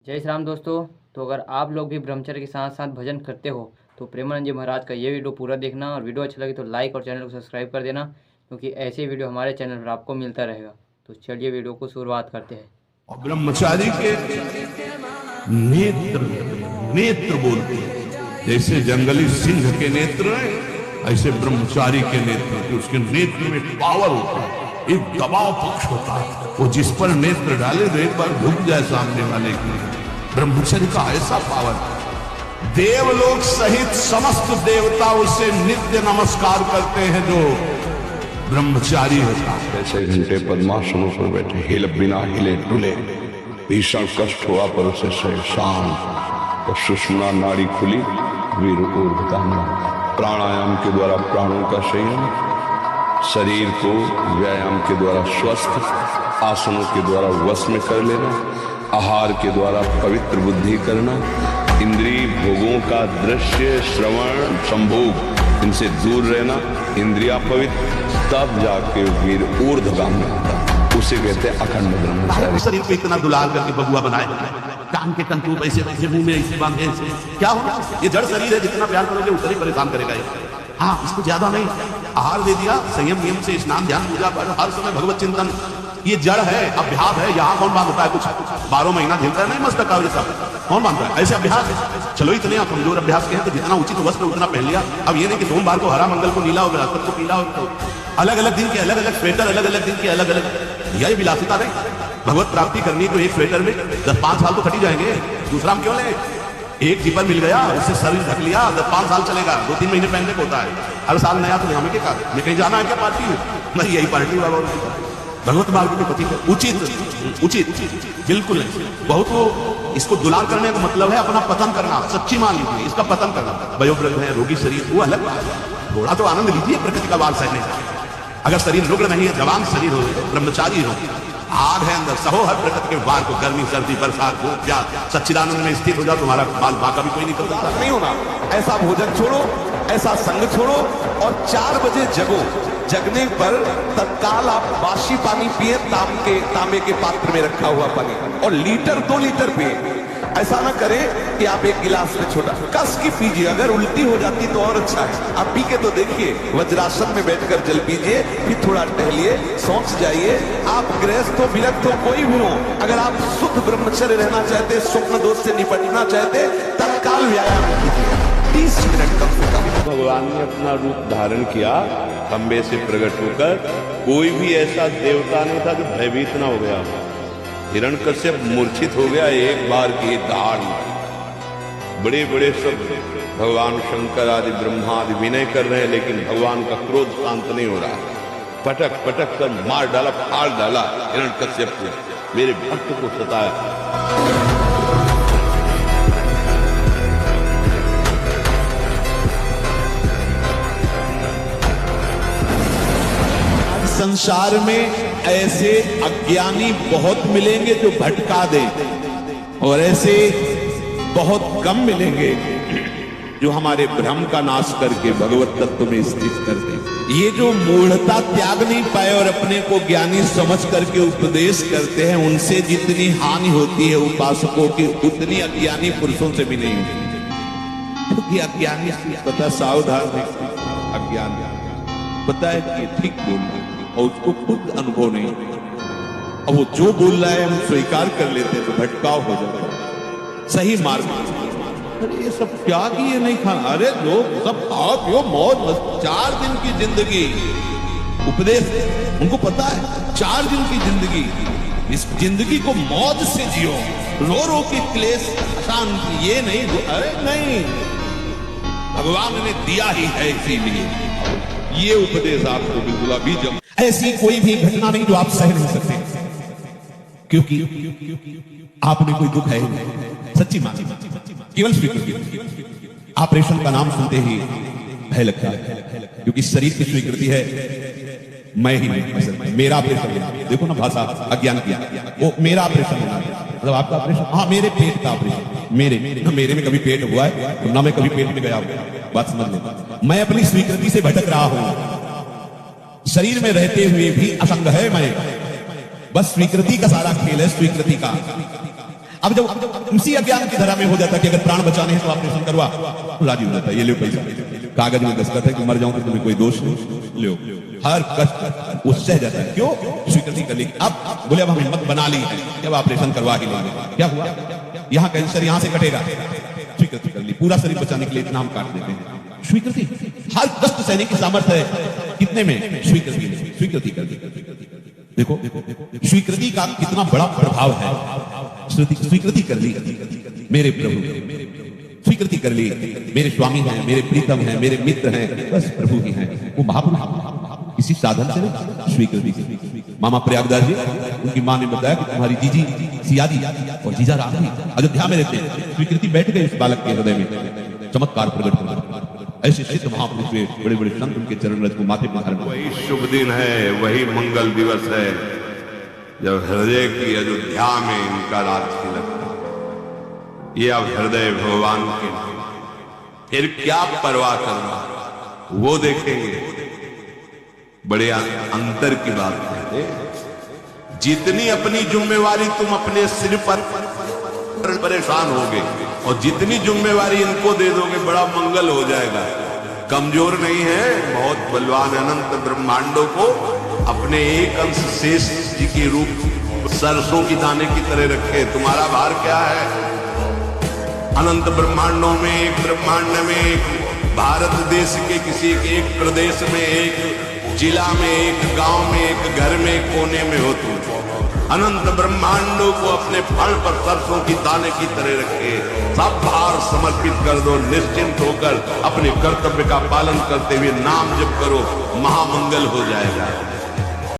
जय श्री राम दोस्तों। तो अगर आप लोग भी ब्रह्मचर्य के साथ साथ भजन करते हो तो प्रेमानंद जी महाराज का ये वीडियो पूरा देखना, और वीडियो अच्छा लगे तो लाइक और चैनल को सब्सक्राइब कर देना, क्योंकि ऐसे वीडियो हमारे चैनल पर आपको मिलता रहेगा। तो चलिए वीडियो को शुरुआत करते हैं। और ब्रह्मचारी के नेत्र नेत्र बोलते हैं, जैसे जंगली सिंह के नेत्र हैं, ऐसे ब्रह्मचारी के नेत्र, कि उसके नेत्र में पावर होता है, एक दबाव पक्ष होता है। वो जिस पर नेत्र डाले तो एक बार झुक जाए सामने वाले की। ब्रह्मचर्य का ऐसा पावर, देवलोक सहित समस्त देवता उसे नित्य नमस्कार करते हैं जो ब्रह्मचारी होता है। ऐसे घंटे पद्मासनों पर बैठे, हिल बिना हिले डुले, भीषण कष्ट हुआ पर उसे शांत, और सुषुम्ना नाड़ी खुली, वीर ऊर्ध्वगामी। प्राणायाम के द्वारा प्राणों का संयम, शरीर को व्यायाम के द्वारा स्वस्थ, आसनों के द्वारा वश में कर लेना, आहार के द्वारा पवित्र बुद्धि करना, इंद्रिय भोगों का दृश्य श्रवण संभोग इनसे दूर रहना, इंद्रिया पवित्र, तब जाके वीर ऊर्ध्वगामी होता, उसे कहते हैं अखंड ब्रह्मचारी। शरीर को इतना दुलार करके बबुआ बनाए, कान के तंतु ऐसे ऐसे, मुंह में ऐसे बांधे, क्या होगा? ये जड़ शरीर है, जितना प्यार करोगे उतना ही परेशान करेगा ये। हाँ, इसको ज्यादा नहीं, आहार दे दिया, संयम नियम से स्नान ध्यान पूजा पर हर समय भगवत चिंतन, ये जड़ है, अभ्यास है। यहाँ कौन बांधता है? कुछ 12 महीना झेलता है नहीं मस्तक का सब, कौन बांधता है? ऐसे अभ्यास है। चलो इतने आप कमजोर अभ्यास के हैं तो जितना उचित वस्त्र उतना पहन लिया। अब ये नहीं कि सोमवार को हरा, मंगल को नीला, और बृहस्पति को पीला, और अलग अलग दिन के अलग अलग स्वेटर, अलग अलग दिन के अलग अलग, यह विलासिता नहीं। भगवत प्राप्ति करनी तो एक स्वेटर में 10-5 साल तो कट ही जाएंगे, दूसरा हम क्यों ले? एक जीपर मिल गया, उससे शरीर ढक लिया, 10-5 साल चलेगा, 2-3 महीने पहनने को होता है। हर साल नया, तो हमें क्या मैं कहीं जाना है क्या पार्टी में? नहीं, यही पार्टी वाला भगवत मार्ग में पति उचित उचित बिल्कुल नहीं। बहुत वो इसको दुलार करने का मतलब है अपना पतन करना, सच्ची मान लीजिए, इसका पतन करना। वयोवृद्ध है, रोगी शरीर, वो अलग बात है। थोड़ा तो आनंद लीजिए प्रकृति का वार सहने का। अगर शरीर रुग्ण नहीं है, जवान शरीर हो, ब्रह्मचारी हो, आग है अंदर, सहो हर प्रकृति के वार को, गर्मी सर्दी बरसात भूख प्यास, सच्चिदानंद में स्थित हो जाओ, तुम्हारा बाल बाका भी कोई नहीं कर सकता। नहीं होना। ऐसा भोजन छोड़ो, ऐसा संग छोड़ो, और 4 बजे जगो। जगने पर तत्काल आप बासी पानी पिए, तांबे के पात्र में रखा हुआ पानी, और लीटर 2 लीटर पिए। ऐसा ना करें कि आप एक गिलास में छोटा कस की पीजिए। अगर उल्टी हो जाती तो और अच्छा है। आप पी के तो देखिए, वज्रासन में बैठकर जल पीजिए, फिर थोड़ा टहलिए, सोच जाइए। आप गृहस्थ हो, विरक्त हो, कोई भी हो, अगर आप शुद्ध ब्रह्मचर्य रहना चाहते, स्वप्न दोष से निपटना चाहते, तत्काल व्यायाम कीजिए, 30 मिनट कम से कम। भगवान ने अपना रूप धारण किया, खंबे से प्रकट होकर। कोई भी ऐसा देवता नहीं था जो भयभीत ना हो गया। हिरण्यकश्यप मूर्छित हो गया एक बार की दाढ़ में। बड़े बड़े सब भगवान शंकर आदि ब्रह्मा आदि विनय कर रहे हैं, लेकिन भगवान का क्रोध शांत नहीं हो रहा। पटक पटक कर मार डाला, फाड़ डाला हिरण्यकश्यप को, मेरे भक्त को सताया। संसार में ऐसे अज्ञानी बहुत मिलेंगे जो भटका दे, और ऐसे बहुत कम मिलेंगे जो हमारे भ्रम का नाश करके भगवत तत्व में स्थित कर दे। ये जो मूढ़ता त्याग नहीं पाए और अपने को ज्ञानी समझ करके उपदेश करते हैं, उनसे जितनी हानि होती है उपासकों की, उतनी अज्ञानी पुरुषों से भी नहीं होती। क्योंकि अज्ञानी पता, सावधान अज्ञान पता है कि ठीक बोल रहा है और उसको खुद अनुभव नहीं। अब वो जो बोल रहा है हम स्वीकार कर लेते हैं तो भटकाव हो जाता है। सही मार्ग, अरे ये सब क्या कि ये नहीं खाना, अरे लोग सब खाओ पियो मौज मस्त, 4 दिन की जिंदगी, उपदेश उनको पता है 4 दिन की जिंदगी, इस जिंदगी को मौज से जियो, रो रो के क्लेश शांति, ये नहीं। अरे नहीं, भगवान ने दिया ही है, इसीलिए ये उपदेश आपको बिल्कुल अभी जब ऐसी कोई भी घटना नहीं जो आप सह नहीं सकते, क्योंकि आपने कोई दुख है नहीं। सच्ची बात, केवल स्वीकृति। ऑपरेशन का नाम सुनते ही भय लगता है, क्योंकि शरीर की स्वीकृति है, मैं ही नहीं, मेरा ऑपरेशन। देखो ना भाषा अज्ञान किया, वो मेरा ऑपरेशन होना, मतलब आपका ऑपरेशन, हाँ मेरे पेट का ऑपरेशन, मेरे में कभी पेट हुआ है ना, मैं कभी पेट में गया हूं, बात समझ लो। मैं अपनी स्वीकृति से भटक रहा हूं, शरीर में रहते हुए भी असंग है मैं, बस स्वीकृति का सारा खेल है, स्वीकृति का। अब जब उसी अज्ञान की धरा में हो जाता कि अगर प्राण बचाने हैं तो ऑपरेशन करवा, तो राजी हो जाता है, ये ले पैसा, कागज में दस्तखत है कि मर जाऊं तो तुम्हें कोई दोष नहीं, लो। हर कष्ट वो सह जाता है, क्यों? स्वीकृति कर ली। अब बोले अब हम हिम्मत बना ली है, जब ऑपरेशन करवा ही लेंगे। क्या हुआ? यहाँ कैंसर यहाँ से कटेगा, स्वीकृति कर ली, पूरा शरीर बचाने के लिए इतना हम काट देते हैं। स्वीकृति, हर कष्ट सहने की सामर्थ्य है कितने में? स्वीकृति, स्वीकृति कर दी। देखो स्वीकृति का कितना बड़ा प्रभाव है। स्वीकृति कर ली, मेरे प्रभु, स्वीकृति कर ली, मेरे स्वामी हैं, मेरे प्रीतम हैं, मेरे मित्र हैं, बस प्रभु ही हैं। वो महापुरुष किसी साधन से नहीं, स्वीकृति। मामा प्रयागदास जी, उनकी मां ने बताया कि तुम्हारी जीजी सियाजी और जीजा राम जी अयोध्या में रहते हैं। स्वीकृति बैठ गई उस बालक के हृदय में, चमत्कार प्रकट कर। ऐसे सिद्ध महापुरुष हुए, बड़े बड़े संत उनके चरण रज को माथे पर धारण। वही शुभ दिन है, वही मंगल दिवस है जब हृदय की अयोध्या में इनका राज तिलक। ये अब हृदय भगवान के, फिर क्या परवाह करना, वो देखेंगे। बड़े अंतर की बात है। जितनी अपनी जिम्मेवारी तुम अपने सिर पर परेशान होगे और जितनी जिम्मेवारी इनको दे दोगे बड़ा मंगल हो जाएगा। कमजोर नहीं है, बहुत बलवान। अनंत ब्रह्मांडों को अपने एक अंश शेष जी के रूप सरसों की दाने की तरह रखे। तुम्हारा भार क्या है? अनंत ब्रह्मांडों में, एक ब्रह्मांड में, एक भारत देश के किसी एक प्रदेश में, एक जिला में, एक गांव में, एक घर में, कोने में हो तुम। अनंत ब्रह्मांडों को अपने फल पर सरसों की दाने की तरह रखे। सब भार समर्पित कर दो, निश्चिंत होकर अपने कर्तव्य का पालन करते हुए नाम जप करो, महामंगल हो जाएगा।